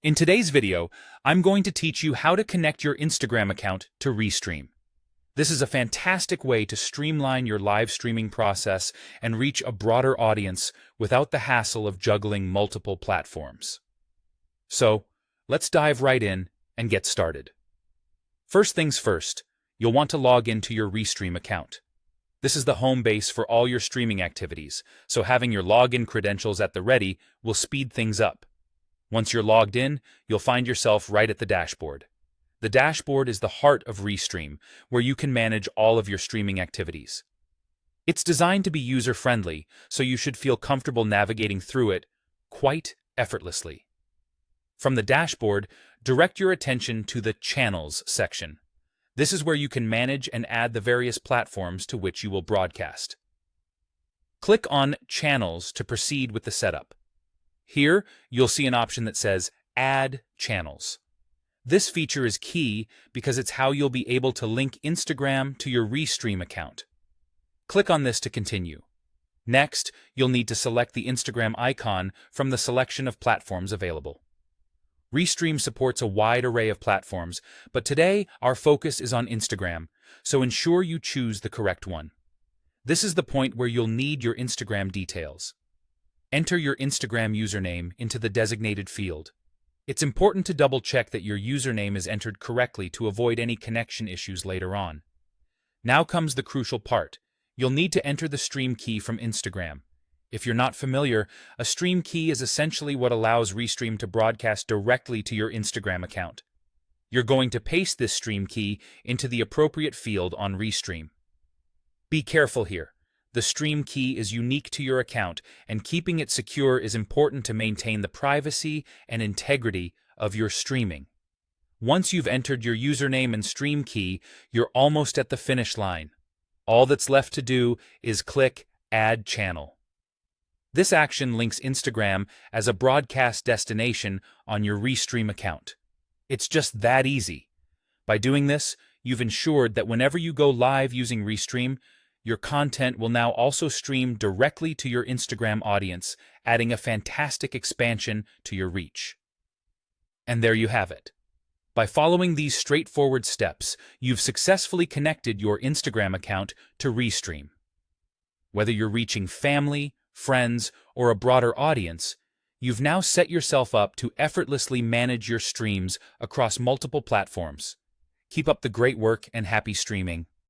In today's video, I'm going to teach you how to connect your Instagram account to Restream. This is a fantastic way to streamline your live streaming process and reach a broader audience without the hassle of juggling multiple platforms. So, let's dive right in and get started. First things first, you'll want to log into your Restream account. This is the home base for all your streaming activities, so having your login credentials at the ready will speed things up. Once you're logged in, you'll find yourself right at the dashboard. The dashboard is the heart of Restream, where you can manage all of your streaming activities. It's designed to be user-friendly, so you should feel comfortable navigating through it quite effortlessly. From the dashboard, direct your attention to the Channels section. This is where you can manage and add the various platforms to which you will broadcast. Click on Channels to proceed with the setup. Here, you'll see an option that says Add Channels. This feature is key because it's how you'll be able to link Instagram to your Restream account. Click on this to continue. Next, you'll need to select the Instagram icon from the selection of platforms available. Restream supports a wide array of platforms, but today our focus is on Instagram, so ensure you choose the correct one. This is the point where you'll need your Instagram details. Enter your Instagram username into the designated field. It's important to double-check that your username is entered correctly to avoid any connection issues later on. Now comes the crucial part. You'll need to enter the stream key from Instagram. If you're not familiar, a stream key is essentially what allows Restream to broadcast directly to your Instagram account. You're going to paste this stream key into the appropriate field on Restream. Be careful here. The stream key is unique to your account, and keeping it secure is important to maintain the privacy and integrity of your streaming. Once you've entered your username and stream key, you're almost at the finish line. All that's left to do is click Add Channel. This action links Instagram as a broadcast destination on your Restream account. It's just that easy. By doing this, you've ensured that whenever you go live using Restream, your content will now also stream directly to your Instagram audience, adding a fantastic expansion to your reach. And there you have it. By following these straightforward steps, you've successfully connected your Instagram account to Restream. Whether you're reaching family, friends, or a broader audience, you've now set yourself up to effortlessly manage your streams across multiple platforms. Keep up the great work and happy streaming.